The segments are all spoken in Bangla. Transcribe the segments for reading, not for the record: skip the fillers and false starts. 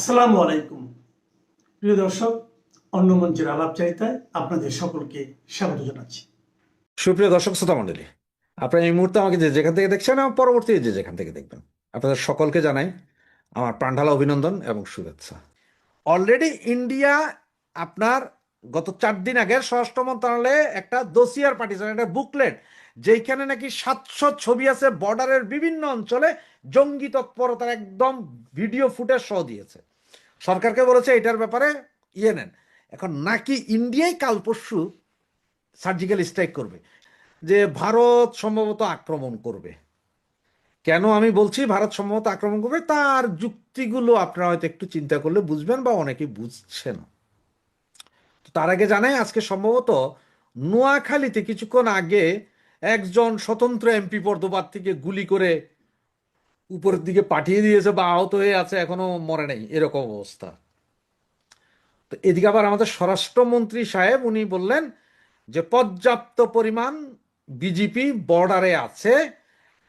আসসালামু আলাইকুম প্রিয় দর্শক, অন্য মঞ্চের আলাপচারিতায় আপনাদের সকলকে স্বাগত জানাচ্ছি। সুপ্রিয় দর্শক শ্রোতা মণ্ডলী, আপনারা এই মুহূর্তে আমাকে যে যেখান থেকে দেখছেন এবং পরবর্তী যে যেখান থেকে দেখবেন, আপনাদের সকলকে জানাই আমার প্রাণঢালা অভিনন্দন এবং শুভেচ্ছা। অলরেডি ইন্ডিয়া আপনার গত 4 দিন আগে স্বরাষ্ট্র মন্ত্রণালয়ে একটা দোসিয়ার পাঠিয়েছেন, একটা বুকলেট, যেখানে নাকি 700 ছবি আছে বর্ডারের বিভিন্ন অঞ্চলে জঙ্গি তৎপরতার একদম ভিডিও ফুটেজ সহ দিয়েছে। সরকারকে বলেছে এটার ব্যাপারে নেন। এখন নাকি ইন্ডিয়াই কাল পরশু সার্জিক্যাল স্ট্রাইক করবে, যে ভারত সম্ভবত আক্রমণ করবে। কেন আমি বলছি ভারত সম্ভবত আক্রমণ করবে, তার যুক্তিগুলো আপনারা হয়তো একটু চিন্তা করলে বুঝবেন বা অনেকেই বুঝছেন। তার আগে জানাই, আজকে সম্ভবত নোয়াখালীতে কিছুক্ষণ আগে একজন স্বতন্ত্র এমপি পর্দবাদ থেকে গুলি করে উপরের দিকে পাঠিয়ে দিয়েছে বা আহত হয়ে আছে, এখনো মরে নাই, এরকম অবস্থা। তো এদিকে আবার আমাদের স্বরাষ্ট্রমন্ত্রী সাহেব উনি বললেন যে পর্যাপ্ত পরিমাণ বিজিপি বর্ডারে আছে।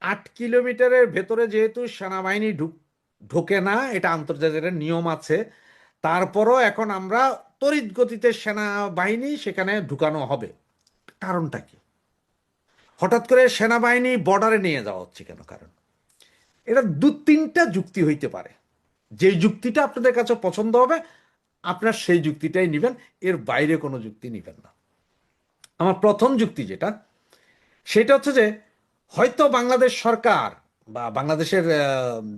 8 কিলোমিটারের ভেতরে যেহেতু সেনাবাহিনী ঢোকে না, এটা আন্তর্জাতিক নিয়ম আছে, তারপরও এখন আমরা তড়িৎ গতিতে সেনাবাহিনী সেখানে ঢুকানো হবে। কারণটা কি? হঠাৎ করে সেনাবাহিনী বর্ডারে নিয়ে যাওয়া হচ্ছে কেন? কারণ এটা 2-3টা যুক্তি হইতে পারে। যে যুক্তিটা আপনাদের কাছে পছন্দ হবে আপনার সেই যুক্তিটাই নেবেন, এর বাইরে কোনো যুক্তি নেবেন না। আমার প্রথম যুক্তি যেটা, সেটা হচ্ছে যে হয়তো বাংলাদেশ সরকার বা বাংলাদেশের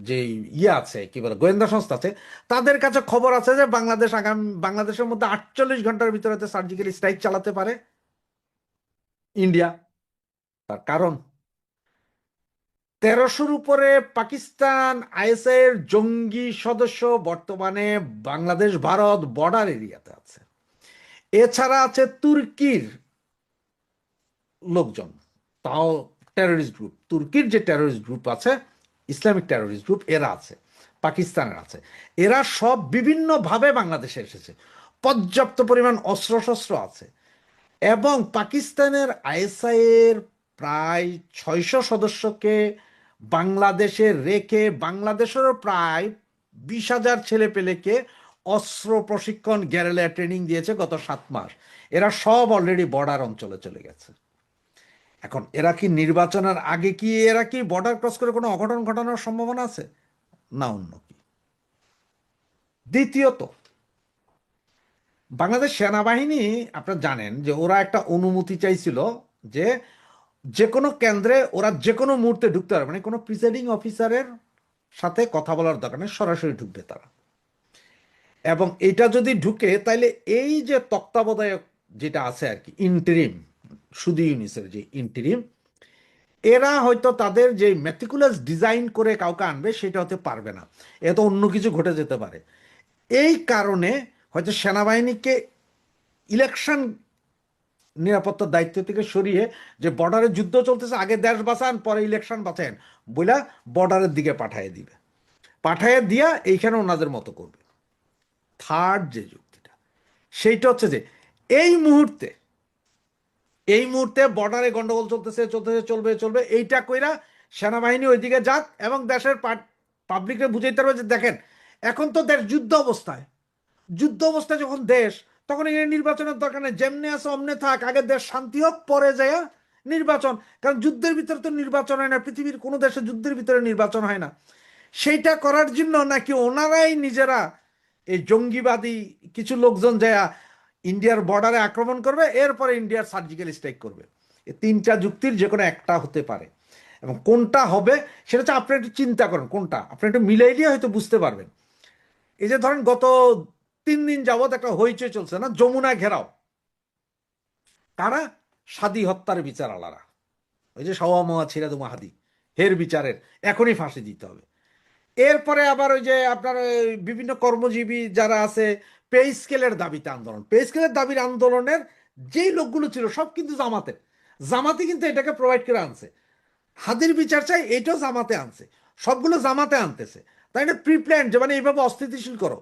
যে আছে কি বলে গোয়েন্দা সংস্থা আছে, তাদের কাছে খবর আছে যে বাংলাদেশের মধ্যে 48 ঘন্টার ভিতরে সার্জিক্যাল স্ট্রাইক চালাতে পারে ইন্ডিয়া। তার কারণ 1300-র উপরে পাকিস্তান আইএসআই এর জঙ্গি সদস্য বর্তমানে বাংলাদেশ ভারত বর্ডার এরিয়াতে আছে। এছাড়া আছে তুর্কির লোকজন, তাও টেরোরিস্ট গ্রুপ, তুর্কির যে টেরোরিস্ট গ্রুপ আছে, ইসলামিক টেরোরিস্ট গ্রুপ, এরা আছে, পাকিস্তানের আছে। এরা সব বিভিন্নভাবে বাংলাদেশে এসেছে, পর্যাপ্ত পরিমাণ অস্ত্রশস্ত্র আছে। এবং পাকিস্তানের আইএসআই এর প্রায় 600 সদস্যকে বাংলাদেশে রেখে বাংলাদেশেরও প্রায় 20,000 ছেলে পেলেকে অস্ত্র প্রশিক্ষণ, গ্যারেলিয়া ট্রেনিং দিয়েছে গত 7 মাস। এরা সব অলরেডি বর্ডার অঞ্চলে চলে গেছে। এখন এরা কি নির্বাচনের আগে কি এরা কি বর্ডার ক্রস করে কোনো অঘটন ঘটানোর সম্ভাবনা আছে না অন্য কি? দ্বিতীয়ত, বাংলাদেশ সেনাবাহিনী আপনারা জানেন যে ওরা একটা অনুমতি চাইছিল যে যে কোনো কেন্দ্রে ওরা যে কোনো মুহূর্তে ঢুকতে পারে, মানে কোনো প্রিসাইডিং অফিসারের সাথে কথা বলার দরকার নেই, সরাসরি ঢুকবে তারা। এবং এটা যদি ঢুকে তাইলে এই যে তত্ত্বাবধায়ক যেটা আছে আর কি, ইন্টারিম, শুধু ইউনিসের যে ইন্টারিম, এরা হয়তো তাদের যে মেটিকুলাস ডিজাইন করে কাউকে আনবে সেটা হতে পারবে না, এত অন্য কিছু ঘটে যেতে পারে। এই কারণে হয়তো সেনাবাহিনীকে ইলেকশন নিরাপত্তার দায়িত্ব থেকে সরিয়ে, যে বর্ডারে যুদ্ধ চলতেছে, আগে দেশ বাঁচান পরে ইলেকশন বাঁচান বইলা বর্ডারের দিকে পাঠিয়ে দিবে, পাঠিয়ে দিয়া এইখানে ওনাদের মতো করবে। থার্ড যে যুক্তিটা, সেইটা হচ্ছে যে এই মুহূর্তে বর্ডারে গন্ডগোল চলতেছে, চলবে চলবে, এইটা কইরা সেনাবাহিনী ওইদিকে যাক এবং দেশের পাবলিককে বুঝাইতে পারবে যে দেখেন এখন তো দেশ যুদ্ধ অবস্থায়, যখন দেশ, তখন এখানে নির্বাচনের দরকার নেই, যেমনি আছে অমনে থাক, আগে দেশ শান্তি হোক পরে যায় নির্বাচন। কারণ যুদ্ধের ভিতরে তো নির্বাচন হয় না, পৃথিবীর কোনো দেশে যুদ্ধের ভিতরে নির্বাচন হয় না। সেইটা করার জন্য নাকি ওনারাই নিজেরা এই জঙ্গিবাদী কিছু লোকজন যায় ইন্ডিয়ার বর্ডারে আক্রমণ করবে, এরপরে ইন্ডিয়ার সার্জিক্যাল স্ট্রাইক করবে। এই 3টা যুক্তির যে কোনো একটা হতে পারে। এবং কোনটা হবে সেটা হচ্ছে আপনি একটু চিন্তা করেন, কোনটা আপনি একটু মিলাইলে হয়তো বুঝতে পারবেন। এই যে ধরেন গত 3 দিন যাবৎ একটা হইচই চলছে না, যমুনা ঘেরাও, কারা? সাদি হত্যার বিচার আলারা, ওই যে সাওয়া মোয়া ছিরাদু মাহাদি, হের বিচারের এখনই ফাঁসি দিতে হবে। এরপরে আবার ওই যে আপনার বিভিন্ন কর্মজীবী যারা আছে, পে স্কেলের দাবিতে আন্দোলন, পে স্কেলের দাবির আন্দোলনের যেই লোকগুলো ছিল সব কিন্তু জামাতে কিন্তু এটাকে প্রোভাইড করে আনছে। হাদির বিচার চাই, এটাও জামাতে আনছে, সবগুলো জামাতে আনতেছে। তাই না? প্রিপ্ল্যান, যে মানে এইভাবে অস্থিতিশীল করো।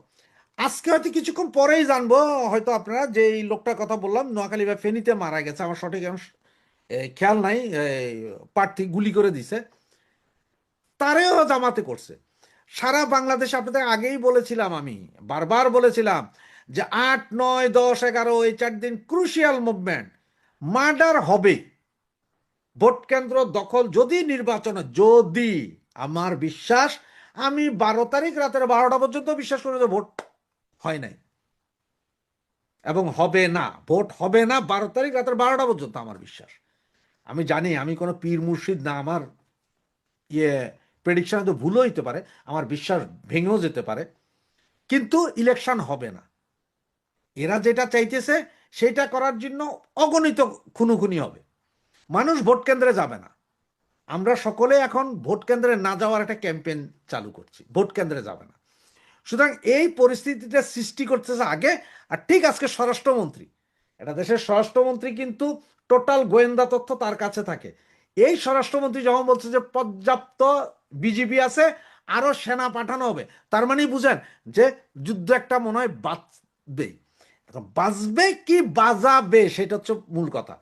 আজকে হয়তো কিছুক্ষণ পরেই জানবো হয়তো আপনারা, যে এই লোকটার কথা বললাম নোয়াখালী বা ফেনীতে মারা গেছে, আমার সঠিক খেয়াল নাই, প্রার্থী গুলি করে দিছে, তারেও জামাতে করছে। সারা বাংলাদেশে আপনাদের আগেই বলেছিলাম, আমি বারবার বলেছিলাম যে 8, 9, 10, 11 এই 4 দিন ক্রুশিয়াল মুভমেন্ট, মার্ডার হবে। ভোট কেন্দ্র দখল যদি নির্বাচনে, যদি, আমার বিশ্বাস, আমি 12 তারিখ রাতের 12টা পর্যন্ত বিশ্বাস করি যে ভোট হয় নাই এবং হবে না, ভোট হবে না 12 তারিখ রাতের 12টা পর্যন্ত, আমার বিশ্বাস। আমি জানি আমি কোনো পীর মুর্শিদ না, আমার প্রেডিকশন তো ভুলও হইতে পারে, আমার বিশ্বাস ভেঙেও যেতে পারে, কিন্তু ইলেকশন হবে না। এরা যেটা চাইতেছে সেটা করার জন্য অগণিত খুনোখুনি হবে, মানুষ ভোট কেন্দ্রে যাবে না। আমরা সকলে এখন ভোট কেন্দ্রে না যাওয়ার একটা ক্যাম্পেইন চালু করছি, ভোট কেন্দ্রে যাবে না। সুতরাং এই পরিস্থিতিটা সৃষ্টি করতেছে আগে। আর ঠিক আজকে স্বরাষ্ট্রমন্ত্রী, এটা দেশের স্বরাষ্ট্রমন্ত্রী, কিন্তু টোটাল গোয়েন্দা তথ্য তার কাছে থাকে। এই স্বরাষ্ট্রমন্ত্রী যখন বলছে যে পর্যাপ্ত বিজিবি আছে, আরো সেনা পাঠানো হবে, তার মানে বুঝেন যে যুদ্ধ একটা মনে হয় বাঁচবেই। বাঁচবে কি বাজাবে সেটা হচ্ছে মূল কথা।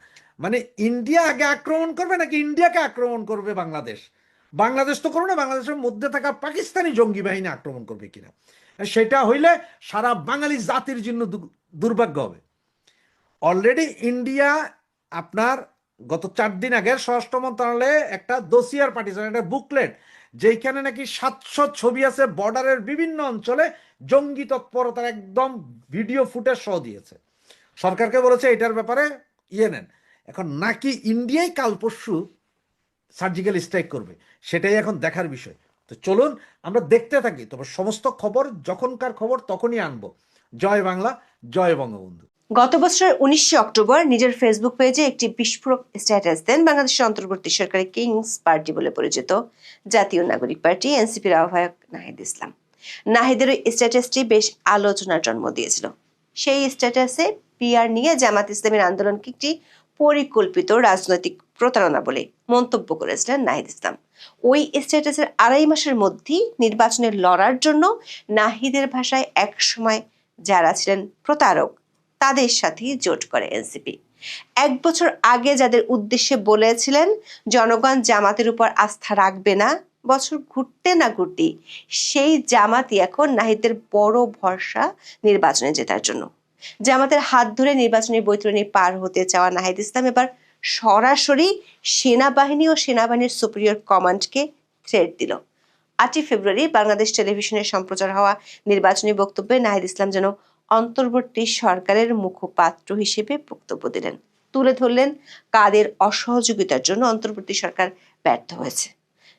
মানে ইন্ডিয়া আগে আক্রমণ করবে নাকি ইন্ডিয়াকে আক্রমণ করবে বাংলাদেশ? বাংলাদেশ তো করবে না, বাংলাদেশের মধ্যে থাকা পাকিস্তানি জঙ্গি বাহিনী আক্রমণ করবে কিনা, সেটা হইলে সারা বাঙালি জাতির জন্য দুর্ভাগ্য হবে। অলরেডি ইন্ডিয়া আপনার গত 4 দিন আগে স্বরাষ্ট্র মন্ত্রণালয়ে একটা দোসিয়ার পাঠিয়েছে, একটা বুকলেট, যেখানে নাকি 700 ছবি আছে বর্ডারের বিভিন্ন অঞ্চলে জঙ্গি তৎপরতার একদম ভিডিও ফুটেজ সহ দিয়েছে। সরকারকে বলেছে এটার ব্যাপারে নেন। এখন নাকি ইন্ডিয়াই কাল পরশু সার্জিক্যাল স্ট্রাইক করবে, সেটাই এখন দেখার বিষয়। তো চলুন আমরা দেখতে থাকি, তবে সমস্ত খবর যখনকার খবর তখনই আনবো। জয় বাংলা, জয় বঙ্গবন্ধু। গত বছরের 19শে অক্টোবর নিজের ফেসবুক পেজে একটি বিস্ফোরক স্ট্যাটাস দেন বাংলাদেশের অন্তর্বর্তী সরকারের কিংস পার্টি বলে পরিচিত জাতীয় নাগরিক পার্টি এনসিপির আহ্বায়ক নাহিদ ইসলাম। নাহিদের ওই স্ট্যাটাসটি বেশ আলোচনার জন্ম দিয়েছিল। সেই স্ট্যাটাসে পিআর নিয়ে জামাত ইসলামের আন্দোলনকে একটি পরিকল্পিত রাজনৈতিক প্রতারণা বলে মন্তব্য করেছিলেন নাহিদ ইসলাম। ওই স্ট্যাটাসের 2.5 মাসের মধ্যেই নির্বাচনে লড়ার জন্য নাহিদের ভাষায় একসময় যারা ছিলেন প্রতারক তাদের সাথেই জোট করে এনসিপি। 1 বছর আগে যাদের উদ্দেশ্যে বলেছিলেন জনগণ জামাতের উপর আস্থা রাখবে না, বছর ঘুরতে না ঘুরতেই সেই জামাতই এখন নাহিদের বড় ভরসা নির্বাচনে জেতার জন্য। জামাতের হাত ধরে নির্বাচনী বৈতরণী পার হতে চাওয়া নাহিদ ইসলাম এবার সরাসরি সেনাবাহিনী ও সেনাবাহিনীর সুপিরিয়র কমান্ডকে থ্রেট দিল। 8 ফেব্রুয়ারি বাংলাদেশ টেলিভিশনে সম্প্রচার হওয়া নির্বাচনী বক্তব্যে নাহিদ ইসলাম যেন অন্তর্বর্তী সরকারের মুখপাত্র হিসেবে বক্তব্য দিলেন, তুলে ধরলেন কাদের অসহযোগিতার জন্য অন্তর্বর্তী সরকার ব্যর্থ হয়েছে।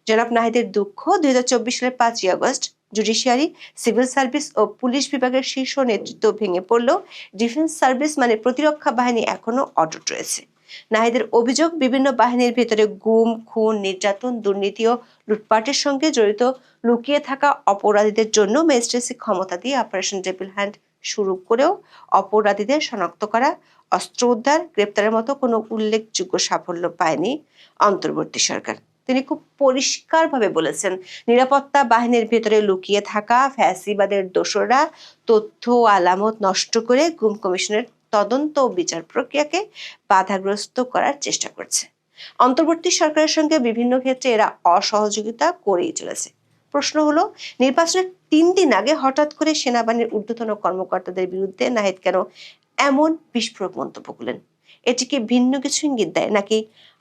জনাব নাহিদের দুঃখ, 2024 সালের 5ই আগস্ট জুডিশিয়ারি, সিভিল সার্ভিস ও পুলিশ বিভাগের শীর্ষ নেতৃত্ব ভেঙে পড়লেও ডিফেন্স সার্ভিস মানে প্রতিরক্ষা বাহিনী এখনো অটুট রয়েছে। নাহিদের অভিযোগ, বিভিন্ন বাহিনীর ভেতরে গুম, খুন, নির্যাতন, দুর্নীতি ও লুটপাটের সঙ্গে জড়িত লুকিয়ে থাকা অপরাধীদের জন্য ম্যাজিস্ট্রেসি ক্ষমতা দিয়ে অপারেশন ডেভিল হ্যান্ড শুরু করেও অপরাধীদের শনাক্ত করা, অস্ত্র উদ্ধার, গ্রেপ্তারের মতো কোনো উল্লেখযোগ্য সাফল্য পায়নি অন্তর্বর্তী সরকার। তিনি খুব পরিষ্কারভাবে বলেছেন, নিরাপত্তা বাহিনীর ভেতরে লুকিয়ে থাকা ফ্যাসিবাদের দোসররা তথ্য আলামত নষ্ট করে গুম কমিশনের তদন্ত ও বিচার প্রক্রিয়াকে বাধাগ্রস্ত করার চেষ্টা করছে। অন্তর্বর্তী সরকারের সঙ্গে বিভিন্ন ক্ষেত্রে এরা অসহযোগিতা করেই চলেছে। প্রশ্ন হলো, নির্বাচনের 3 দিন আগে হঠাৎ করে সেনাবাহিনীর ঊর্ধ্বতন কর্মকর্তাদের বিরুদ্ধে নাহিদ কেন এমন বিস্ফোরক মন্তব্য করলেন? এটি কি ভিন্ন কিছু ইঙ্গিত দেয়, নাকি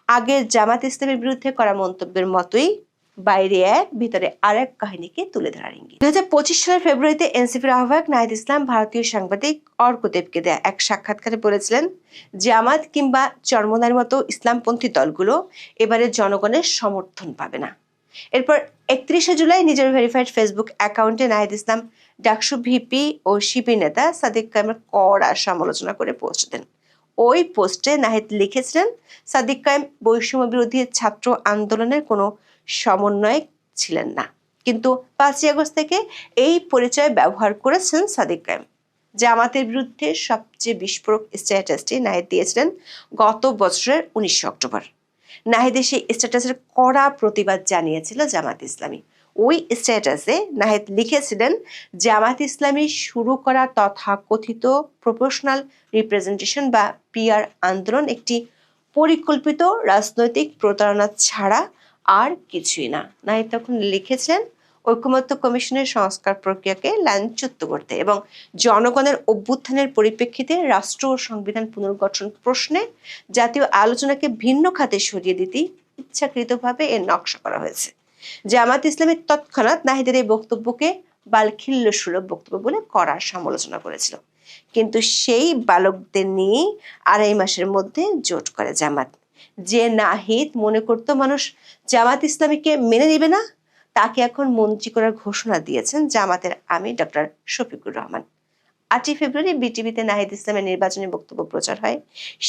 আগের জামাত ইসলামের বিরুদ্ধে করা মন্তব্যের মতোই বাইরে এক ভিতরে আরেক কাহিনীকে তুলে ধরার ইঙ্গিত? 2025 সালের ফেব্রুয়ারিতে এনসিপির আহ্বায়ক নাহিদ ইসলাম ভারতীয় সাংবাদিক অর্কদেবকে দেয়া এক সাক্ষাৎকারে বলেছিলেন, জামাত কিংবা চরমোনার মতো ইসলামপন্থী দলগুলো এবারে জনগণের সমর্থন পাবে না। এরপর 31শে জুলাই নিজের ভেরিফাইড ফেসবুক অ্যাকাউন্টে নাহিদ ইসলাম ডাকসু ভিপি ও শিবির নেতা সাদিক কায়েমের কড়া সমালোচনা করে পোস্ট দেন। ওই পোস্টে নাহিদ লিখেছিলেন, সাদিক কায়েম বৈষম্য বিরোধী ছাত্র আন্দোলনের কোনো সমন্বয়ক ছিলেন না, কিন্তু 5ই আগস্ট থেকে এই পরিচয় ব্যবহার করেছেন সাদিক কায়েম। জামাতের বিরুদ্ধে সবচেয়ে বিস্ফোরক স্ট্যাটাসটি নাহিদ দিয়েছিলেন গত বছরের 19শে অক্টোবর। নাহিদের সেই স্ট্যাটাসের কড়া প্রতিবাদ জানিয়েছিল জামাত ইসলামী। ওই স্ট্যাটাসে নাহিদ লিখেছিলেন, জামাত ইসলামী শুরু করা তথাকথিত প্রপোর্শনাল রিপ্রেজেন্টেশন বা পিআর আন্দোলন একটি পরিকল্পিত রাজনৈতিক প্রতারণা ছাড়া আর কিছুই না। নাহিদ তখন লিখেছিলেন, ঐকমত্য কমিশনের সংস্কার প্রক্রিয়াকে লাঞ্ছিত করতে এবং জনগণের অভ্যুত্থানের পরিপ্রেক্ষিতে রাষ্ট্র ও সংবিধান পুনর্গঠন প্রশ্নে জাতীয় আলোচনাকে ভিন্ন খাতে সরিয়ে দিতে ইচ্ছাকৃতভাবে এর নকশা করা হয়েছে। জামাত ইসলামের তৎক্ষণাৎ নাহিদের এই বক্তব্যকে বালখিল্য সুলভ বক্তব্য বলে কড়া সমালোচনা করেছিল, কিন্তু সেই বালকদের নিয়ে 2.5 মাসের মধ্যে জোট করে জামাত। যে নাহিদ মনে করতো মানুষ জামাত ইসলামীকে মেনে নেবে না, তাকে এখন মন্ত্রী করার ঘোষণা দিয়েছেন জামাতের আমির ডক্টর শফিকুর রহমান। 8ই ফেব্রুয়ারি বিটিভিতে নাহিদ ইসলামের নির্বাচনী বক্তব্য প্রচার হয়।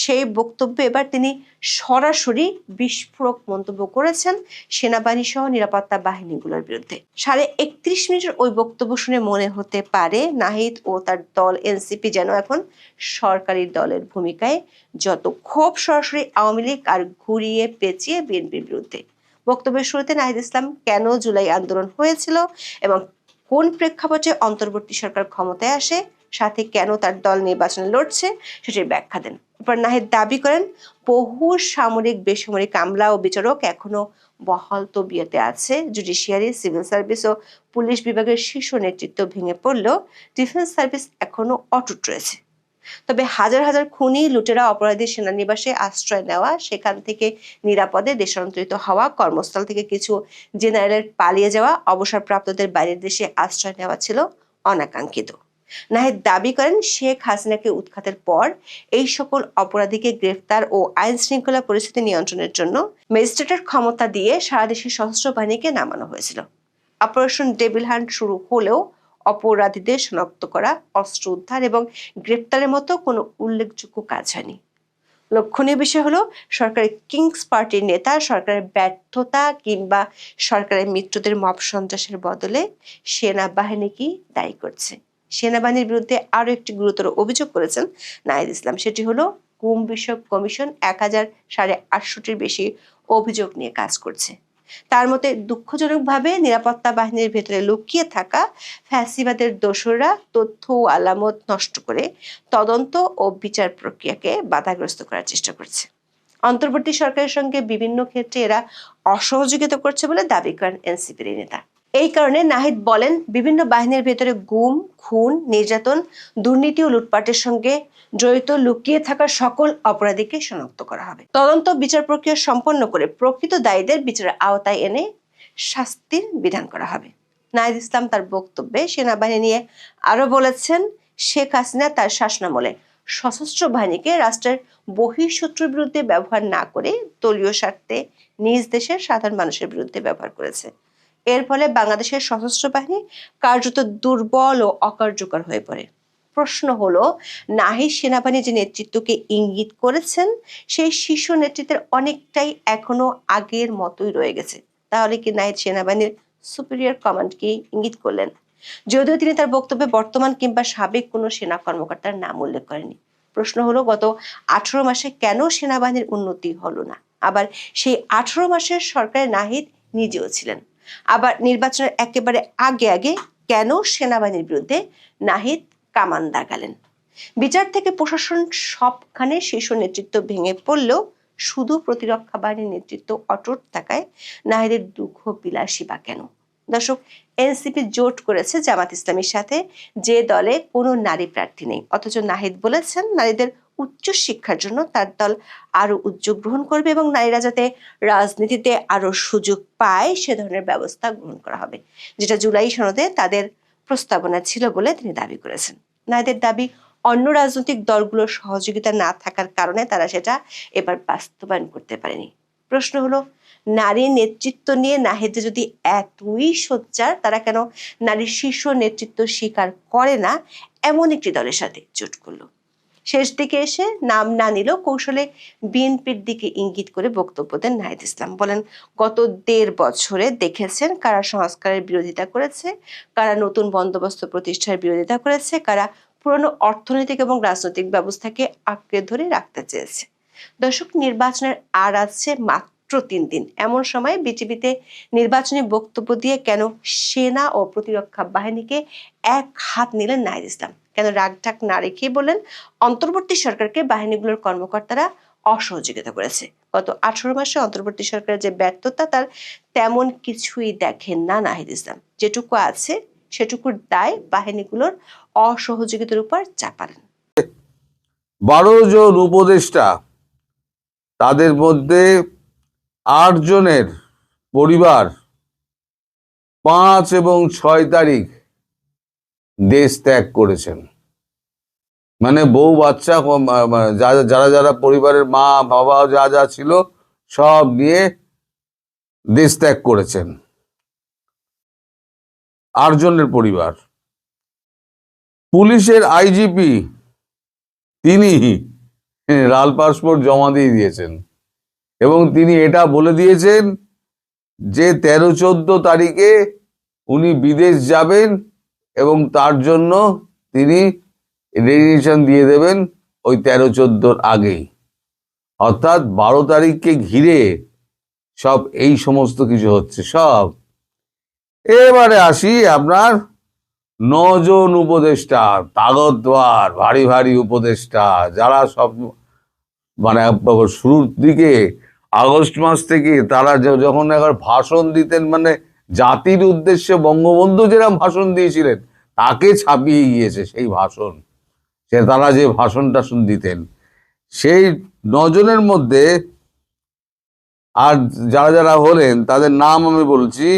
সেই বক্তব্যে এবার তিনি সরাসরি বিস্ফোরক মন্তব্য করেছেন সেনাবাহিনী সহ নিরাপত্তা বাহিনীগুলোর বিরুদ্ধে। 31.5 মিনিটের ওই বক্তব্য শুনে মনে হতে পারে নাহিদ ও তার দল এনসিপি যেন এখন সরকারি দলের ভূমিকায়, যত ক্ষোভ সরাসরি আওয়ামী লীগ আর ঘুরিয়ে পেঁচিয়ে বিএনপির বিরুদ্ধে। বক্তব্যের শুরুতে নাহিদ ইসলাম কেন জুলাই আন্দোলন হয়েছিল এবং কোন প্রেক্ষাপটে অন্তর্বর্তী সরকার ক্ষমতায় আসে, সাথে কেন তার দল নির্বাচনে লড়ছে সেটির ব্যাখ্যা দেন। এরপর নাহিদ দাবি করেন বহু সামরিক বেসামরিক আমলা ও বিচারক এখনো বহাল তবিয়তে আছে। জুডিশিয়ারি, সিভিল সার্ভিস ও পুলিশ বিভাগের শীর্ষ নেতৃত্ব ভেঙে পড়লেও ডিফেন্স সার্ভিস এখনো অটুট রয়েছে। তবে হাজার হাজার খুনি, লুটেরা, অপরাধী সেনানিবাসে আশ্রয় নেওয়া, সেখান থেকে নিরাপদে দেশান্তরিত হওয়া, কর্মস্থল থেকে কিছু জেনারেলের পালিয়ে যাওয়া, অবসরপ্রাপ্তদের বাইরের দেশে আশ্রয় নেওয়া ছিল অনাকাঙ্ক্ষিত। নাহিদ দাবি করেন শেখ হাসিনাকে উৎখাতের পর এই সকল অপরাধীকে গ্রেফতার ও আইন শৃঙ্খলা পরিস্থিতি নিয়ন্ত্রণের জন্য ম্যাজিস্ট্রেটের ক্ষমতা দিয়ে সারা দেশের সশস্ত্র বাহিনীকে নামানো হয়েছিল। অপারেশন ডেভিল হান্ট শুরু হলেও অপরাধীদের শনাক্ত করা, অস্ত্র উদ্ধার এবং গ্রেফতারের মতো কোনো উল্লেখযোগ্য কাজ হয়নি। লক্ষণীয় বিষয় হলো সরকারের কিংস পার্টির নেতা সরকারের ব্যর্থতা কিংবা সরকারের মিত্রদের মব সন্ত্রাসের বদলে সেনাবাহিনীকেই দায়ী করছে। সেনাবাহিনীর বিরুদ্ধে আরো একটি গুরুতর অভিযোগ করেছেন নাহিদ ইসলাম, সেটি হলো গুম বিষয়ক কমিশন 1850-টির বেশি অভিযোগ নিয়ে কাজ করছে। তার মতে দুঃখজনকভাবে নিরাপত্তা বাহিনীর ভেতরে লুকিয়ে থাকা ফ্যাসিবাদের দোসররা তথ্য ও আলামত নষ্ট করে তদন্ত ও বিচার প্রক্রিয়াকে বাধাগ্রস্ত করার চেষ্টা করছে। অন্তর্বর্তী সরকারের সঙ্গে বিভিন্ন ক্ষেত্রে এরা অসহযোগিতা করছে বলে দাবি করেন এনসিপির নেতা। এই কারণে নাহিদ বলেন বিভিন্ন বাহিনীর ভেতরে গুম, খুন, নির্যাতন, দুর্নীতি ও লুটপাটের সঙ্গে জড়িত লুকিয়ে থাকা সকল অপরাধীকে শনাক্ত করা হবে। তদন্ত বিচার প্রক্রিয়া সম্পন্ন করে প্রকৃত দায়ীদের বিচারের আওতায় এনে শাস্তির বিধান করা হবে। নাহিদ ইসলাম তার বক্তব্যে সেনাবাহিনী নিয়ে আরো বলেছেন, শেখ হাসিনা তার শাসনামলে সশস্ত্র বাহিনীকে রাষ্ট্রের বহিঃশত্রুর বিরুদ্ধে ব্যবহার না করে দলীয় স্বার্থে নিজ দেশের সাধারণ মানুষের বিরুদ্ধে ব্যবহার করেছে। এর ফলে বাংলাদেশের সশস্ত্র বাহিনী কার্যত দুর্বল ও অকার্যকর হয়ে পড়ে। প্রশ্ন হলো, নাহিদ সেনাবাহিনীর যে নেতৃত্বকে ইঙ্গিত করেছেন সেই শীর্ষ নেতৃত্বের অনেকটাই এখনো আগের মতোই রয়ে গেছে। তাহলে কি নাহিদ সেনাবাহিনীর সুপিরিয়র কমান্ডকে ইঙ্গিত করলেন? যদিও তিনি তার বক্তব্যে বর্তমান কিংবা সাবেক কোনো সেনা কর্মকর্তার নাম উল্লেখ করেনি। প্রশ্ন হলো, গত 18 মাসে কেন সেনাবাহিনীর উন্নতি হলো না? আবার সেই 18 মাসের সরকারে নাহিদ নিজেও ছিলেন। আবার নির্বাচনের একেবারে আগে আগে কেন সেনাবাহিনীর বিরুদ্ধে নাহিদ কামান দাগালেন? বিচার থেকে প্রশাসন সবখানে শীর্ষ নেতৃত্ব ভেঙে পড়লেও শুধু প্রতিরক্ষা বাহিনীর নেতৃত্ব অটুট থাকায় নাহিদের দুঃখ বিলাসী বা কেন? দর্শক, এনসিপি জোট করেছে জামাত ইসলামীর সাথে, যে দলে কোনো নারী প্রার্থী নেই, অথচ নাহিদ বলেছেন নারীদের উচ্চ শিক্ষার জন্য তার দল আরো উদ্যোগ গ্রহণ করবে এবং নারীরা যাতে রাজনীতিতে আরো সুযোগ পায় সে ধরনের ব্যবস্থা গ্রহণ করা হবে, যেটা জুলাই সনদে তাদের প্রস্তাবনা ছিল বলে তিনি দাবি করেছেন। নারীদের দাবি অন্য রাজনৈতিক দলগুলোর সহযোগিতা না থাকার কারণে তারা সেটা এবার বাস্তবায়ন করতে পারেনি। প্রশ্ন হলো, নারী নেতৃত্ব নিয়ে নাহিদ যদি এতই সোচ্চার, তারা কেন নারীর শীর্ষ নেতৃত্ব স্বীকার করে না এমন একটি দলের সাথে জোট করলো? শেষ দিকে এসে নাম না নিলেও কৌশলে বিএনপির দিকে ইঙ্গিত করে বক্তব্য দেন নাহিদ ইসলাম। বলেন, গত 1.5 বছরে দেখেছেন কারা সংস্কারের বিরোধিতা করেছে, কারা নতুন বন্দোবস্ত প্রতিষ্ঠার বিরোধিতা করেছে, কারা পুরনো অর্থনৈতিক এবং রাজনৈতিক ব্যবস্থাকে আঁকড়ে ধরে রাখতে চেয়েছে। দর্শক, নির্বাচনের আর আছে মাত্র 3 দিন। এমন সময় বিটিভিতে নির্বাচনী বক্তব্য দিয়ে কেন সেনা ও প্রতিরক্ষা বাহিনীকে এক হাত নিলেন নাহিদ ইসলাম? কেন রাগঢাক না রেখে বলেন অন্তর্বর্তী সরকারকে বাহিনীগুলোর কর্মকর্তারা অসহযোগিতা করেছে। গত 18 মাসে অন্তর্বর্তী সরকারের যে ব্যর্থতা তার তেমন কিছুই দেখেন না নাহিদ ইসলাম। যেটুকু আছে সেটুকুর দায় বাহিনীগুলোর অসহযোগিতার উপর চাপালেন। 12 জন উপদেষ্টা, তাদের মধ্যে 8 জনের পরিবার 5 এবং 6 তারিখ দেশ ত্যাগ করেছেন। মানে বউ বাচ্চা যারা যারা পরিবারের মা বাবা যা যা ছিল সব নিয়ে দেশ ত্যাগ করেছেন 8 জনের পরিবার। পুলিশের আইজিপি তিনি লাল পাসপোর্ট জমা দিয়ে দিয়েছেন এবং তিনি এটা বলে দিয়েছেন যে 13-14 তারিখে উনি বিদেশ যাবেন এবং তার জন্য তিনি রেজিগনেশন দিয়ে দেবেন ওই 13-14 আগেই, অর্থাৎ 12 তারিখকে ঘিরে সব এই সমস্ত কিছু হচ্ছে সব। এবারে আসি আপনার 9 জন উপদেষ্টা, তাগতবার ভারী ভারী উপদেষ্টা, যারা সব মানে শুরুর দিকে আগস্ট মাস থেকে তারা যখন একবার ভাষণ দিতেন, মানে জাতির উদ্দেশ্যে বঙ্গবন্ধু যেরকম ভাষণ দিয়েছিলেন তাকে ছাপিয়ে গিয়েছে সেই ভাষণ, সে তারা যে ভাষণ টাষণ দিতেন। সেই 9 জনের মধ্যে আর যারা যারা হলেন তাদের নাম আমি বলছি: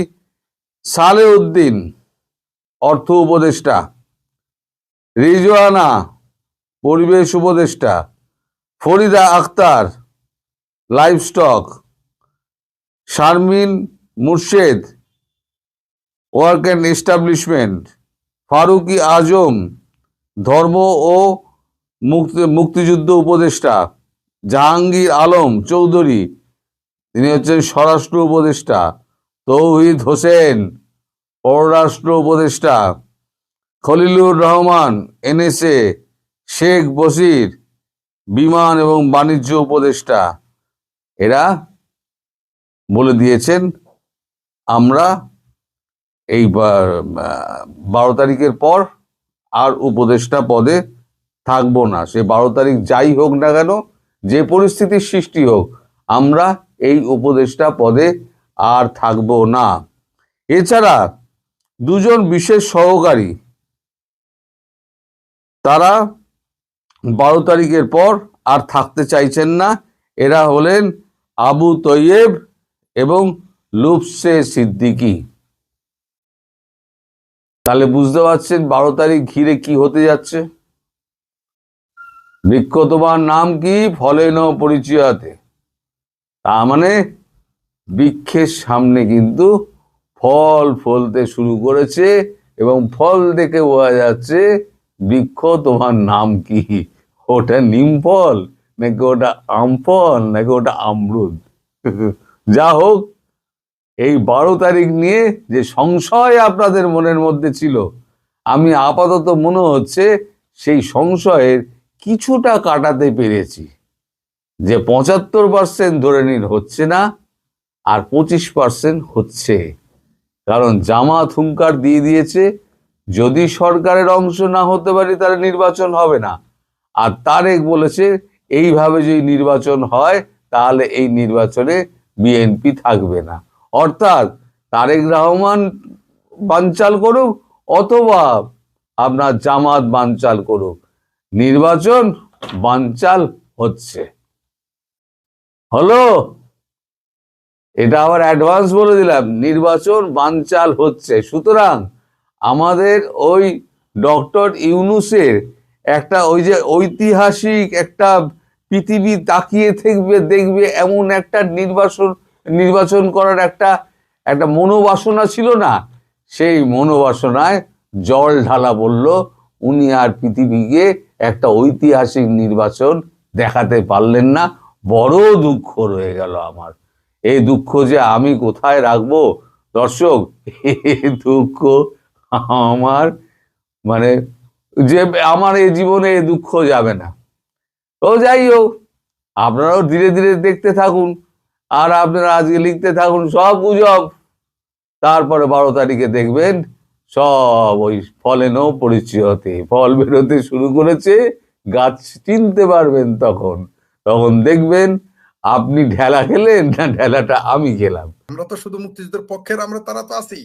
সালেউদ্দিন অর্থ উপদেষ্টা, রিজওয়ানা পরিবেশ উপদেষ্টা, Farida Akhter livestock, Sharmin Murshid work and establishment, Faruki Azam ধর্ম ও মুক্তিযুদ্ধ উপদেষ্টা, জাহাঙ্গীর আলম চৌধুরী তিনি হচ্ছেন স্বরাষ্ট্র উপদেষ্টা, তৌহিদ হোসেন পররাষ্ট্র উপদেষ্টা, খলিলুর রহমান এনএসএ, শেখ বশির বিমান এবং বাণিজ্য উপদেষ্টা। এরা বলে দিয়েছেন আমরা এই 12 তারিখের পর আর উপদেষ্টা পদে থাকবো না। সে 12 তারিখ যাই হোক না কেন, যে পরিস্থিতির সৃষ্টি হোক, আমরা এই উপদেষ্টা পদে আর থাকবো না। এছাড়া 2 জন বিশেষ সহকারী, তারা 12 তারিখের পর আর থাকতে চাইছেন না। এরা হলেন আবু তৈয়েব এবং লুফসে সিদ্দিকী। তাহলে বুঝতে পারছেন 12 তারিখ ঘিরে কি হতে যাচ্ছে। বৃক্ষ তোমার নাম কি, ফলে ন পরিচয়াতে। তার মানে বৃক্ষের সামনে কিন্তু ফল ফলতে শুরু করেছে এবং ফল দেখে বোঝা যাচ্ছে বৃক্ষ তোমার নাম কি। ওটা নিম ফল নাকি ওটা আম ফল নাকি ওটা আমরুদ। যা হোক, এই 12 তারিখ নিয়ে যে সংশয় আপনাদের মনের মধ্যে ছিল, আমি আপাতত মনে হচ্ছে সেই সংশয়ের কিছুটা কাটাতে পেরেছি। যে 75% ধরে নিন হচ্ছে না, আর 25% হচ্ছে। কারণ জামাত হুঙ্কার দিয়ে দিয়েছে যদি সরকারের অংশ না হতে পারি তাহলে নির্বাচন হবে না। আর তারেক বলেছে এইভাবে যদি নির্বাচন হয় তাহলে এই নির্বাচনে বিএনপি থাকবে না। অর্থাৎ তারেক রহমান বানচাল করুক অথবা আপনার জামাত বানচাল করুক, নির্বাচন বানচাল হচ্ছে। হলো, এটা আবার অ্যাডভান্স বলে দিলাম, নির্বাচন বানচাল হচ্ছে। সুতরাং আমাদের ওই ডক্টর ইউনূসের একটা ওই যে ঐতিহাসিক একটা পৃথিবী তাকিয়ে দেখবে এমন একটা নির্বাচন করার একটা মনোবাসনা ছিল না, সেই মনোবাসনায় জল ঢালা বলল। উনি আর পৃথিবীকে একটা ঐতিহাসিক নির্বাচন দেখাতে পারলেন না। বড় দুঃখ রয়ে গেল আমার। এই দুঃখ যে আমি কোথায় রাখবো দর্শক, এই দুঃখ আমার মানে যে আমার এই জীবনে এই দুঃখ যাবে না। তো যাই হোক, আপনারাও ধীরে ধীরে দেখতে থাকুন আর আপনারা আজকে লিখতে থাকুন সব গুজব। তারপরে 12 তারিখে দেখবেন সব ওই ফলেনও পরিচয়তে ফল বেরোতে শুরু করেছে, গাছ চিনতে পারবেন তখন। তখন দেখবেন আপনি ঢেলা খেলেন না ঢেলাটা আমি খেলাম। আমরা তো শুধু মুক্তিযুদ্ধের পক্ষের, আমরা তারা তো আছি,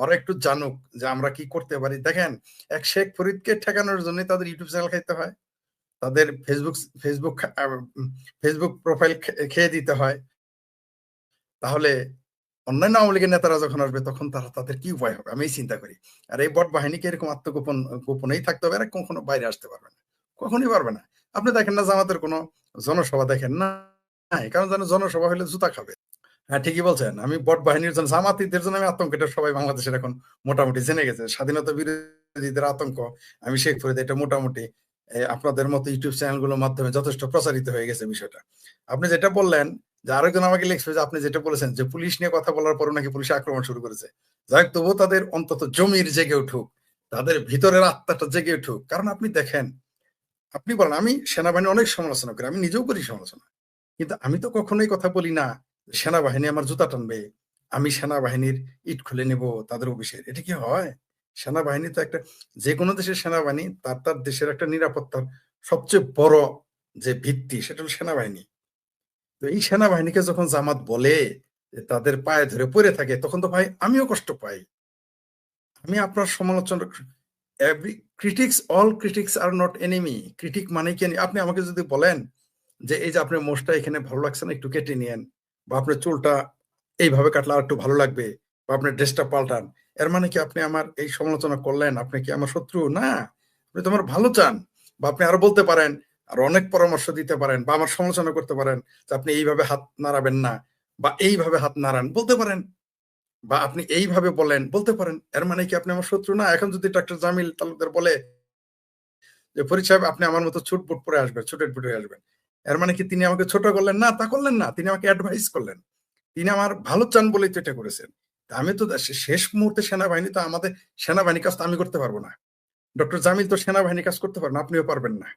ওরা একটু জানুক যে আমরা কি করতে পারি। দেখেন, এক শেখ ফরিদকে ঠেকানোর জন্য তাদের ইউটিউব চ্যানেল খাইতে হয়, তাদের ফেসবুক ফেসবুক প্রোফাইল খেয়ে দিতে হয়। তাহলে অন্যান্য আওয়ামী লীগের নেতারা যখন আসবে তখন তারা তাদের কি উপায় হবে আমি এই চিন্তা করি। আর এই বট বাহিনীকে এরকম গোপনেই থাকতে হবে, আর কখনো বাইরে আসতে পারবে না, কখনোই পারবে না। আপনি দেখেন না জামাতের কোনো জনসভা দেখেন না, কারণ জানেন জনসভা হলে জুতা খাবে। হ্যাঁ, ঠিকই বলছেন। আমি বট বাহিনীর জন্য, জামাতিদের জন্য আমি আতঙ্ক, এটা সবাই বাংলাদেশের এখন মোটামুটি জেনে গেছে। স্বাধীনতা বিরোধীদের আতঙ্ক, আমি শেখ ফরিদ, এটা মোটামুটি আপনাদের মতো ইউটিউব চ্যানেলগুলোর মাধ্যমে যথেষ্ট প্রচারিত হয়ে গেছে বিষয়টা। আপনি যেটা বললেন যে আরেকজন আমাকে লিখছে যে আপনি যেটা বলেছেন যে পুলিশ নিয়ে কথা বলার পরও নাকি পুলিশ আক্রমণ শুরু করেছে। যাই হোক, তবুও তাদের অন্তত জমির জেগে উঠুক, তাদের ভিতরের আত্মাটা জেগে উঠুক। কারণ আপনি দেখেন, আপনি বলেন আমি সেনাবাহিনী অনেক সমালোচনা করি, আমি নিজেও করি সমালোচনা, কিন্তু আমি তো কখনোই কথা বলি না সেনাবাহিনী আমার জুতা টানবে, আমি সেনাবাহিনীর ইট খুলে নেব তাদের অফিসের। এটা কি হয়? সেনাবাহিনী তো একটা, যে কোনো দেশের সেনাবাহিনী তার তার দেশের একটা নিরাপত্তার সবচেয়ে বড় যে ভিত্তি সেটা হলো সেনাবাহিনী। তো এই সেনাবাহিনীকে যখন জামাত বলে যে তাদের পায়ে ধরে পড়ে থাকে, তখন তো ভাই আমিও কষ্ট পাই। আমি আপনার সমালোচনা, every critics, all critics are not enemy. Critic মানে কি? আপনি আমাকে যদি বলেন যে এই যে আপনার মোষটা এখানে ভালো লাগছে না, একটু কেটে নিয়েন, বা আপনার চুলটা এইভাবে কাটলে আর একটু ভালো লাগবে, বা আপনার ড্রেসটা পাল্টান, এর মানে কি আপনি আমার এই সমালোচনা করলেন? আপনি কি আমার শত্রু? না, আপনি তো আমার ভালো চান। বা আপনি আরো বলতে পারেন, আর অনেক পরামর্শ দিতে পারেন, বা আমার সমালোচনা করতে পারেন যে আপনি এইভাবে হাত নাড়াবেন না, বা এইভাবে হাত নাড়ান বলতে পারেন, বা আপনি এইভাবে বলেন বলতে পারেন। এর মানে কি আপনি আমার শত্রু? না। এখন যদি ডক্টর জামিল তালুকদার বলে যে ফরিদ সাহেব আপনি আমার মতো ছুটপুট পরে আসবেন, ছুটের পুটে আসবেন, এর মানে কি তিনি আমাকে ছোট করলেন? না, তা করলেন না, তিনি আমাকে অ্যাডভাইস করলেন, তিনি আমার ভালো চান বলেই তো এটা করেছেন। তা আমি তো শেষ মুহূর্তে সেনাবাহিনী, তো আমাদের সেনাবাহিনী কাজ তো আমি করতে পারবো না, ডক্টর জামিল তো সেনাবাহিনী কাজ করতে পারেন, আপনিও পারবেন না,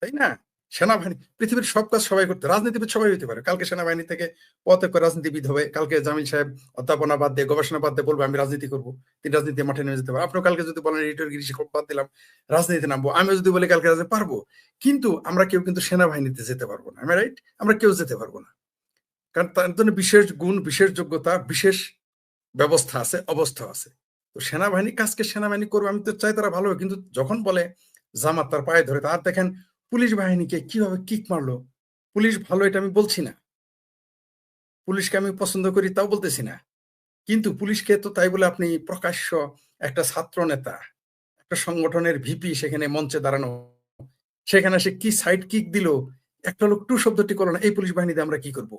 তাই না? সেনাবাহিনী পৃথিবীর সব কাজ সবাই করতে, রাজনীতিবিদ সবাই হইতে পারে। কালকে সেনাবাহিনী থেকে পথে করে রাজনীতিবিদ হবে, কালকে জামিল সাহেব অধ্যাপনা বাদ দিয়ে, গবেষণা বাদ দিয়ে বলবো আমি রাজনীতি করবো, তিনি রাজনীতি মাঠে নেমে যেতে পারে। আপনিও কালকে যদি বলেন এডিটর গিরি বাদ দিলাম, রাজনীতি নামবো, আমিও যদি বলি কালকে রাজনীতি পারবো। কিন্তু আমরা কেউ কিন্তু সেনাবাহিনীতে যেতে পারবো না, আমি রাইট? আমরা কেউ যেতে পারবো না, কারণ তার জন্য বিশেষ গুণ, বিশেষ যোগ্যতা, বিশেষ ব্যবস্থা আছে, অবস্থা আছে। তো সেনাবাহিনী কাজকে সেনাবাহিনী করবে, আমি তো চাই তারা ভালো হবে। কিন্তু যখন বলে জামাত তার পায়ে ধরে, তার দেখেন পুলিশ বাহিনীকে কিভাবে কিক মারলো। পুলিশ ভালো এটা আমি বলছি না, পুলিশকে আমি পছন্দ করি তাও বলতেছি না, কিন্তু পুলিশকে তো তাই বলে আপনি প্রকাশ্য একটা ছাত্র নেতা, একটা সংগঠনের ভিপি সেখানে মঞ্চে দাঁড়ানো, সেখানে সে কি সাইড কিক দিল, একটা লোক টু শব্দটি করলো না, এই পুলিশ বাহিনীতে আমরা কি করব?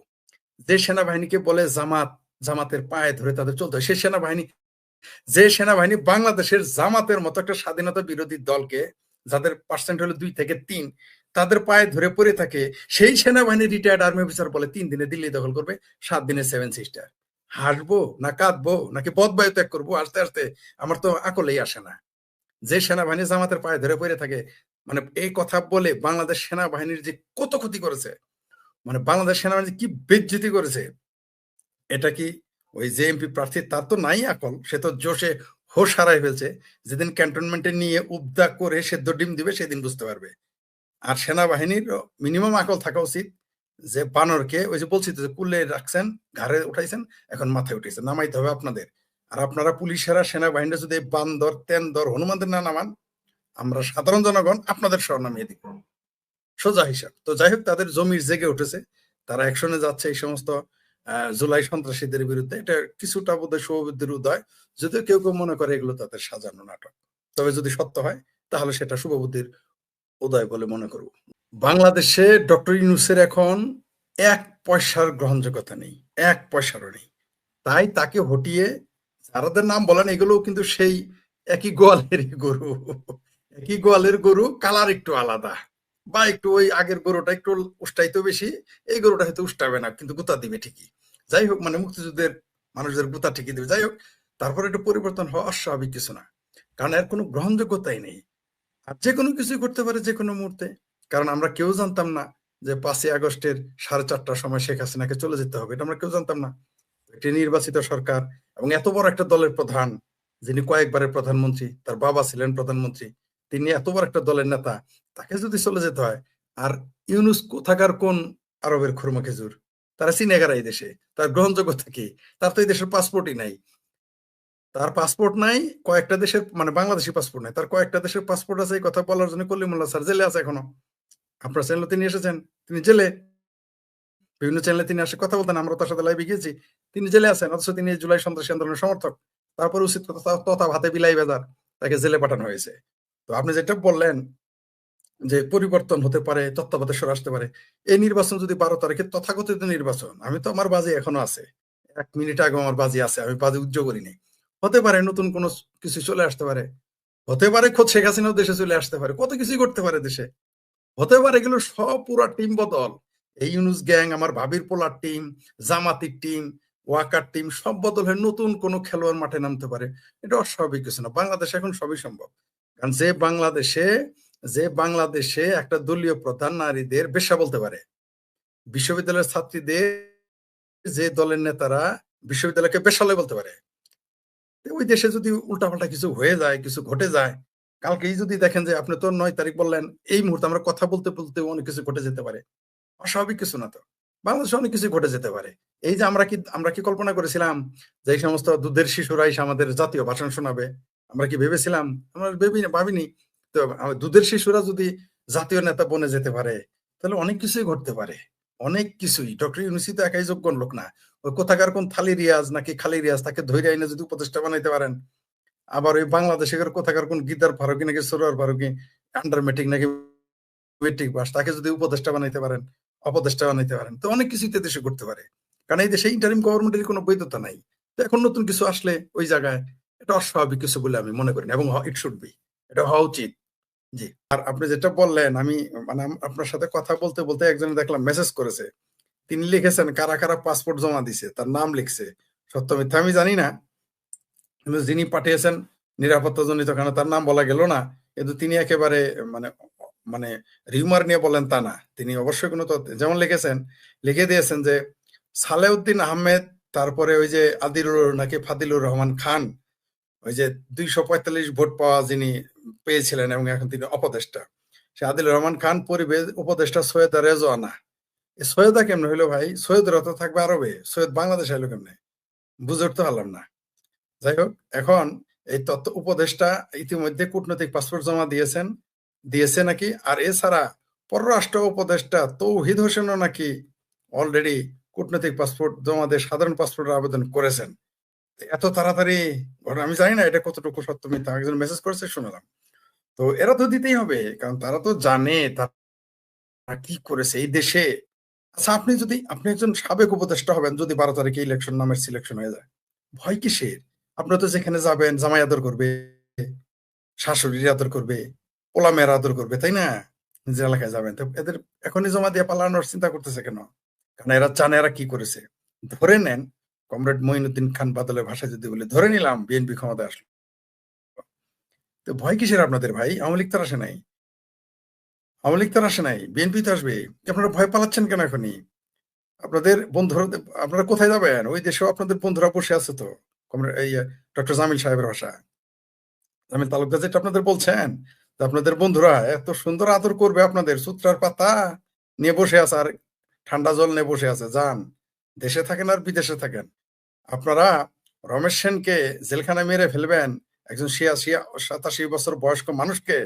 যে সেনাবাহিনীকে বলে জামাত, জামাতের পায়ে ধরে তাদের চলতে হয়, সে সেনাবাহিনী, যে সেনাবাহিনী বাংলাদেশের জামাতের মতো একটা স্বাধীনতা বিরোধী দলকে, যাদের পার্সেন্ট হলো 2 থেকে 3, তাদের পায়ে ধরে পড়ে থাকে, সেই সেনাবাহিনীর রিটায়ার্ড আর্মি অফিসার বলে 3 দিনে দিল্লি দখল করবে, 7 দিনে 7 সিস্টার। হাসবো না কাঁদবো নাকি পদবায়ু ত্যাগ করবো? আস্তে আস্তে আমার তো আকলেই আসে না। যে সেনাবাহিনী জামাতের পায়ে ধরে পড়ে থাকে, মানে এই কথা বলে বাংলাদেশ সেনাবাহিনীর যে কত ক্ষতি করেছে, মানে বাংলাদেশ সেনাবাহিনী কি বেজ্জতি করেছে, এটা কি ওই যে এমপি প্রার্থী তার তো নাই আকল, সে তো জোশে হোশ হারাই ফেলছে। যেদিন ক্যান্টনমেন্টে নিয়ে উবদা করে সেদ্ধ ডিম দিবে সেদিন বুঝতে পারবে। আর সেনাবাহিনীর মিনিমাম আকল থাকা উচিত যে বানরকে, ওই যে বলছি তো, যে কুলে রাখছেন, ঘাড়ে উঠাইছেন, এখন মাথায় উঠেছেন, নামাইতে হবে আপনাদের। আর আপনারা পুলিশেরা, সেনাবাহিনীরা যদি বান্দর তেন্দর হনুমানদের না নামান, আমরা সাধারণ জনগণ আপনাদের সহ নামিয়ে দিব, সোজা হিসাব। তো যাই হোক, তাদের জমির জেগে উঠেছে, তারা অ্যাকশনে যাচ্ছে এই সমস্ত জুলাই সন্ত্রাসীদের বিরুদ্ধে। এটা কিছুটা বোধহয় শুভবুদ্ধির উদয়, যদিও কেউ কেউ মনে করে এগুলো তাদের সাজানো নাটক। তবে যদি সত্য হয় তাহলে সেটা শুভবুদ্ধির উদয় বলে মনে করব। বাংলাদেশে ডক্টর ইউনূসের এখন 1 পয়সার গ্রহণযোগ্যতা নেই, 1 পয়সারও নেই। তাই তাকে হটিয়ে যারাদের নাম বলেন এগুলো কিন্তু সেই একই গোয়ালের গরু, একই গোয়ালের গরু, কালার একটু আলাদা, বা একটু ওই আগের গরুটা একটু উষ্টাইতো বেশি, এই গরুটা হয়তো উষ্টাবে না কিন্তু গুতা দিবে ঠিকই। যাই হোক, মানে মুক্তিযুদ্ধের মানুষদের গুতা ঠিকই দিবে। যাই হোক, তারপরে একটু পরিবর্তন হওয়া অস্বাভাবিক কিছু না, কারণ এর কোনো গ্রহণযোগ্যতাই নেই। আর যে কোনো কিছুই করতে পারে যে কোনো মুহূর্তে, কারণ আমরা কেউ জানতাম না যে 5ই আগস্টের 4:30টার সময় শেখ হাসিনাকে চলে যেতে হবে, এটা আমরা কেউ জানতাম না। একটি নির্বাচিত সরকার এবং এত বড় একটা দলের প্রধান, যিনি কয়েকবারের প্রধানমন্ত্রী, তার বাবা ছিলেন প্রধানমন্ত্রী, তিনি এত বড় একটা দলের নেতা, তাকে যদি চলে যেতে হয়, আর ইউনূস কোথাকার কোন আরবের খুরমা খেজুর? তারা চিনে কারা এই দেশে? তার গ্রহণযোগ্যতা কি? তার তো এই দেশের পাসপোর্টই নাই। তার পাসপোর্ট নাই, কয়েকটা দেশের মানে বাংলাদেশি পাসপোর্ট নাই, তার কয়েকটা দেশের পাসপোর্ট আছে। এই কথা বলার জন্য কলিমুল্লাহ স্যার জেলে আছে এখনো। আপনার চ্যানেলে তিনি এসেছেন, তিনি জেলে। বিভিন্ন চ্যানেলে তিনি আসে কথা বলতেন, আমরা তার সাথে লাইভে গিয়েছি। তিনি জেলে আছেন, অথচ তিনি জুলাই সন্ত্রাসী আন্দোলনের সমর্থক। তারপর উচিত কথা তথা ভাতে বিলাই বাজার, তাকে জেলে পাঠানো হয়েছে। তো আপনি যেটা বললেন যে পরিবর্তন হতে পারে, তত্ত্বাবধায়ক সরে আসতে পারে, এই নির্বাচন যদি 12 তারিখে তথাকথিত নির্বাচন, আমি তো আমার বাজি এখনো আছে, 1 মিনিট আগে আমার বাজি আছে, আমি বাজি উজ্জ্ব করিনি। হতে পারে নতুন কোনো কিছু চলে আসতে পারে, হতে পারে খোদ শেখ হাসিনাও দেশে চলে আসতে পারে, কত কিছুই করতে পারে দেশে। হতে পারে এগুলো সব পুরা টিম বদল। এই ইউনুস গ্যাং, আমার ভাবির পোলার টিম, জামাতির টিম, ওয়াকার টিম সব বদল হয়ে নতুন কোনো খেলোয়াড় মাঠে নামতে পারে। এটা অস্বাভাবিক কিছু না, বাংলাদেশে এখন সবই সম্ভব। কারণ যে বাংলাদেশে একটা দলীয় প্রধান নারীদের বেশ্যা বলতে পারে, বিশ্ববিদ্যালয়ের ছাত্রীদের যে দলের নেতারা বিশ্ববিদ্যালয়কে বেশ্যালয় বলতে পারে, ওই দেশে যদি উল্টাপাল্টা কিছু হয়ে যায়, কিছু ঘটে যায়, কালকেই যদি দেখেন যে আপনি তো 9 তারিখ বললেন, এই মুহূর্তে আমরা কথা বলতে বলতে অনেক কিছু ঘটে যেতে পারে। অস্বাভাবিক কিছু না তো, বাংলাদেশে অনেক কিছু ঘটে যেতে পারে। এই যে আমরা কি কল্পনা করেছিলাম যে এই সমস্ত দুধের শিশুরা এসে আমাদের জাতীয় ভাষণ শোনাবে? আমরা কি ভেবেছিলাম? আমরা ভাবিনি। তো দুধের শিশুরা যদি জাতীয় নেতা বনে যেতে পারে, তাহলে অনেক কিছুই ঘটতে পারে, অনেক কিছুই। ডক্টর ইউনূস তো একাই যোগ্য লোক না। ওই কোথাকার কোন থালি রিয়াজ নাকি খালি রিয়াজ, তাকে ধরে আইনে যদি উপদেষ্টা বানাইতে পারেন, আবার ওই বাংলাদেশের কোথাকার কোন গীতার ফারুকি নাকি সরোয়ার ফারুকি আন্ডার মেট্রিক নাকি মেট্রিক পাস, তাকে যদি উপদেষ্টা বানাইতে পারেন, অপদেষ্টা বানাইতে পারেন, তো অনেক কিছুই তো দেশে করতে পারে। কারণ এই দেশে ইন্টারিম গভর্নমেন্টের কোনো বৈধতা নাই। তো এখন নতুন কিছু আসলে ওই জায়গায় এটা অস্বাভাবিক কিছু বলে আমি মনে করি না, এবং ইট শুড বি, এটা হওয়া উচিত। জি। আর আপনি যেটা বললেন, আমি মানে আপনার সাথে কথা বলতে বলতে একজনে দেখলাম মেসেজ করেছে, তিনি লিখেছেন কারা কারা পাসপোর্ট জমা দিছে, তার নাম লিখছে। সত্য মিথ্যা আমি জানি না, কিন্তু যিনি পাঠিয়েছেন নিরাপত্তা জনিত কারণে তার নাম বলা গেল না। কিন্তু তিনি একেবারে মানে মানে রিউমার নিয়ে বলেন তা না, তিনি অবশ্যই কোনো তথ্য যেমন লিখেছেন, লিখে দিয়েছেন যে সালেউদ্দিন আহমেদ, তারপরে ওই যে নাকি ফাদিলুর রহমান খান, ওই যে 245 ভোট পাওয়া যিনি পেয়েছিলেন এবং এখন তিনি অপদেষ্টা, সে আদিলুর রহমান খান পরিবেশ উপদেষ্টা সৈয়দা রেজওয়ানা। এই সৈয়দা কেমন হইলো ভাই? সৈয়দরা তো থাকবে আরবে, সৈয়দ বাংলাদেশে এলো কেমনে? বুঝে উঠতে পারলাম না। যাই হোক, এখন এই তথ্য উপদেষ্টা ইতিমধ্যে কূটনৈতিক পাসপোর্ট জমা দিয়েছে নাকি। আর এছাড়া পররাষ্ট্র উপদেষ্টা তৌহিদ হোসেনও নাকি অলরেডি কূটনৈতিক পাসপোর্ট জমা দিয়ে সাধারণ পাসপোর্টের আবেদন করেছেন। এত তাড়াতাড়ি আমি জানি না এটা কতটুকু সত্য মিথ্যা, একজন মেসেজ করেছে শুনলাম। তো এরা তো দিতেই হবে, কারণ তারা তো জানে তারা কি করেছে এই দেশে। আচ্ছা, আপনি একজন সাবেক উপদেষ্টা হবেন, যদি 12 তারিখে ইলেকশন নামের সিলেকশন হয়ে যায়, ভয় কিসের? আপনার তো যেখানে যাবেন জামাই আদর করবে, শাশুড়ির আদর করবে, পোলা মেয়ের আদর করবে, তাই না? নিজের এলাকায় যাবেন, তো এদের এখনই জমা দিয়ে পালানোর চিন্তা করতেছে কেন? কারণ এরা জানে এরা কি করেছে। ধরে নেন, কমরেড মঈনুদ্দিন খান বাদলের ভাষায় যদি বলি, ধরে নিলাম বিএনপি ক্ষমতায় আসলো, তো ভয় কিসের আপনাদের ভাই? আওয়ামী লীগ তো আসে নাই, বিএনপি তো আসবে। আপনারা ভয় পালাচ্ছেন কেন এখনই? আপনাদের বন্ধুরা, আপনারা কোথায় যাবেন? ওই দেশেও আপনাদের বন্ধুরা বসে আছে তো, এই ডক্টর জামিল সাহেবের ভাষা, জামিল তালুকদার যেটা আপনাদের বলছেন, আপনাদের বন্ধুরা এত সুন্দর আদর করবে, আপনাদের সূত্রার পাতা নিয়ে বসে আছে আর ঠান্ডা জল নিয়ে বসে আছে। যান, দেশে থাকেন আর বিদেশে থাকেন, আপনারা রমেশ সেনকে জেলখানায় মেরে ফেলবেন, একজন 87 বছর বয়স্ক মানুষকে,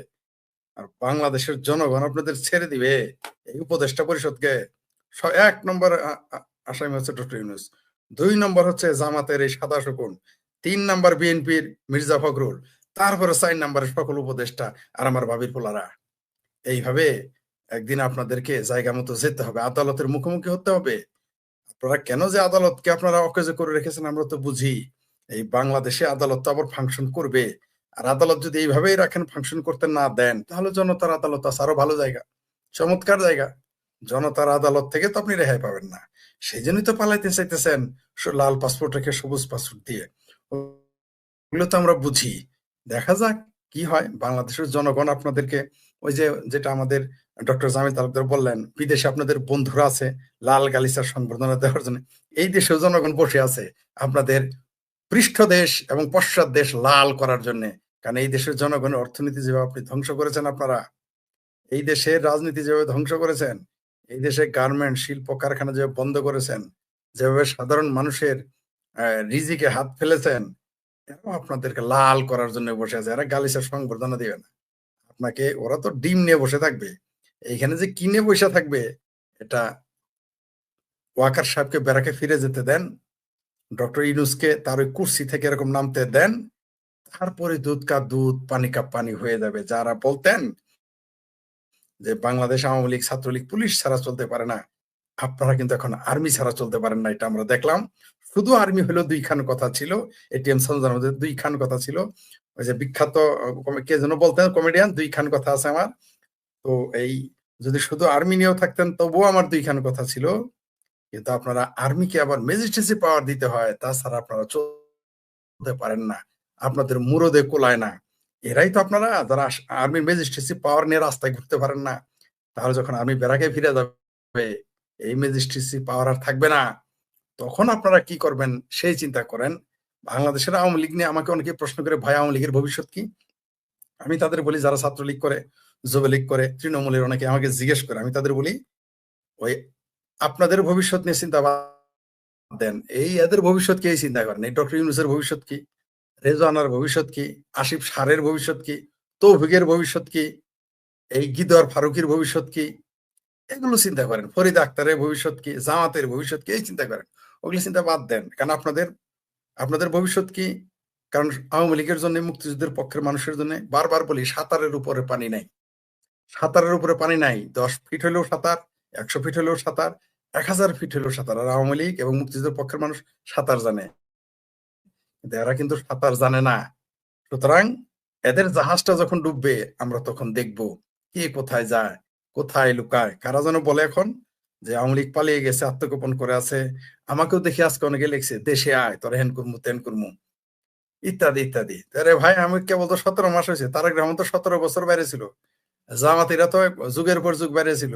আর বাংলাদেশের জনগণ আপনাদের ছেড়ে দিবে এই উপদেষ্টা পরিষদকে। 1 নম্বর আসামি হচ্ছে ডক্টর ইউনূস, 2 নম্বর হচ্ছে জামাতের এই সাদা শকুন, 3 নম্বর বিএনপির মির্জা ফখরুল, তারপরে 4 নম্বরের সকল উপদেষ্টা আর আমার ভাবির পোলারা। এইভাবে একদিন আপনাদেরকে জায়গা মতো যেতে হবে, আদালতের মুখোমুখি হতে হবে। আপনারা কেন যে আদালতকে আপনারা অকেজো করে রেখেছেন আমরা তো বুঝি। এই বাংলাদেশে আদালত তো আবার ফাংশন করবে, আর আদালত যদি এইভাবেই রাখেন, ফাংশন করতে না দেন, তাহলে জনতার আদালত আছে আরো ভালো জায়গা, চমৎকার জায়গা। জনতার আদালত থেকে তো আপনি রেহাই পাবেন না, সেই জন্যই তো পালাইতে চাইতেছেন লাল পাসপোর্ট রেখে সবুজ পাসপোর্ট দিয়ে। ওগুলো তো আমরা বুঝি, দেখা যাক কি হয়। বাংলাদেশের জনগণ আপনাদেরকে ওই যেটা আমাদের ডক্টর জামিল তালুকদার বললেন, বিদেশে আপনাদের বন্ধুরা আছে লাল গালিচার সংবর্ধনা দেওয়ার জন্য, এই দেশেও জনগণ বসে আছে আপনাদের পৃষ্ঠ দেশ এবং পশ্চাৎ দেশ লাল করার জন্য। কারণ এই দেশের জনগণের অর্থনীতি যেভাবে আপনি ধ্বংস করেছেন, আপনারা এই দেশের রাজনীতি যেভাবে ধ্বংস করেছেন, এই দেশে গার্মেন্ট শিল্প কারখানা যে বন্ধ করেছেন, যেভাবে সাধারণ মানুষের রিজিকে হাত ফেলেছেন, এরাও আপনাদেরকে লাল করার জন্য বসে আছে। এরা গালিচার সংবর্ধনা দিবে না আপনাকে। ওরা তো ডিম নিয়ে বসে থাকবে। এইখানে যে কিনে বসে থাকবে, এটা ওয়াকার সাহেবকে ব্যারাকে ফিরে যেতে দেন, ডক্টর ইউনূসকে তার ওই কুর্সি থেকে এরকম নামতে দেন, তারপরে দুধ কা দুধ পানি কা পানি হয়ে যাবে। যারা বলতেন যে বাংলাদেশ আওয়ামী লীগ, ছাত্রলীগ, পুলিশ ছাড়া চলতে পারে না, আপনারা কিন্তু এখন আর্মি ছাড়া চলতে পারেন না। এটা আমরা দেখলাম। শুধু আর্মি হলো দুইখান কথা ছিল, এটিএম সঞ্জয়ের মধ্যে দুইখান কথা ছিল। ওই যে বিখ্যাত কে যেন বলতেন কমেডিয়ান, দুইখান কথা আছে আমার। তো এই যদি শুধু আর্মি নিয়েও থাকতেন তবুও আমার দুইখান কথা ছিল। কিন্তু আপনারা আর্মিকে আবার ম্যাজিস্ট্রেসি পাওয়ার দিতে হয়, তাছাড়া আপনারা চলতে পারেন না, আপনাদের মুরদে কোলায় না। এরাই তো আপনারা যারা আর্মির ম্যাজিস্ট্রেসি পাওয়ার নিয়ে রাস্তায় ঘুরতে পারেন না। তাহলে যখন আর্মি ব্যারাকে ফিরে যাবে, এই ম্যাজিস্ট্রেসি পাওয়ার আর থাকবে না, তখন আপনারা কি করবেন সেই চিন্তা করেন। বাংলাদেশের আওয়ামী লীগ নিয়ে আমাকে অনেকে প্রশ্ন করে, ভাই আওয়ামী লীগের ভবিষ্যৎ কি? আমি তাদের বলি, যারা ছাত্রলীগ করে, যুবলীগ করে, তৃণমূলের অনেকে আমাকে জিজ্ঞেস করে, আমি তাদের বলি, ওই আপনাদের ভবিষ্যৎ নিয়ে চিন্তা দেন, এই এদের ভবিষ্যৎ কি এই চিন্তা করেন। এই ডক্টর ইউনূসের ভবিষ্যৎ কি, রেজওয়ানার ভবিষ্যৎ কি, আসিফ সারের ভবিষ্যৎ কি, তৌফিকের ভবিষ্যৎ কি, এই গিদর ফারুকির ভবিষ্যৎ কি, এগুলো চিন্তা করেন। ফরিদ আক্তারের ভবিষ্যৎ কি, জামাতের ভবিষ্যৎ কি, এই চিন্তা করেন। ওগুলো চিন্তা বাদ দেন। কারণ আপনাদের ভবিষ্যৎ কি? কারণ আওয়ামী লীগের জন্য, মুক্তিযুদ্ধের পক্ষের মানুষের জন্য বারবার বলি, সাঁতারের উপরে পানি নাই। সাঁতারের উপরে পানি নাই। 10 ফিট হলেও সাঁতার, 100 ফিট হলেও সাঁতার, 1000 ফিট হলেও সাঁতার। আর আওয়ামী লীগ এবং মুক্তিযুদ্ধের পক্ষের মানুষ সাঁতার জানে, কিন্তু এরা কিন্তু সাঁতার জানে না। সুতরাং এদের জাহাজটা যখন ডুববে, আমরা তখন দেখব কে কোথায় যায়, কোথায় লুকায়। কারা যেন বলে এখন যে আওয়ামী লীগ পালিয়ে গেছে, আত্মগোপন করে আছে। আমাকেও দেখি আজকে অনেকে লিখছে, দেশে আয়, তোর হেন করমু তেন করমু, ইত্যাদি ইত্যাদি। আরে ভাই, আমি কেবল তো 17 মাস হয়েছে, তারেক রহমান তো 17 বছর বাইরে ছিল, জামাতিরা তো যুগের পর যুগ বাইরে ছিল।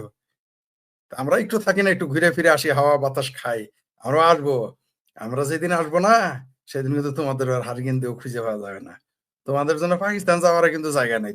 আমরা একটু থাকি না, একটু ঘুরে ফিরে আসি, হাওয়া বাতাস খাই। আমরা আসবো, আমরা যেদিন আসবো না সেদিন কিন্তু তোমাদের আর হারিকেন দিয়েও খুঁজে পাওয়া যাবে না। তোমাদের জন্য পাকিস্তান যাওয়ার কিন্তু জায়গা নেই।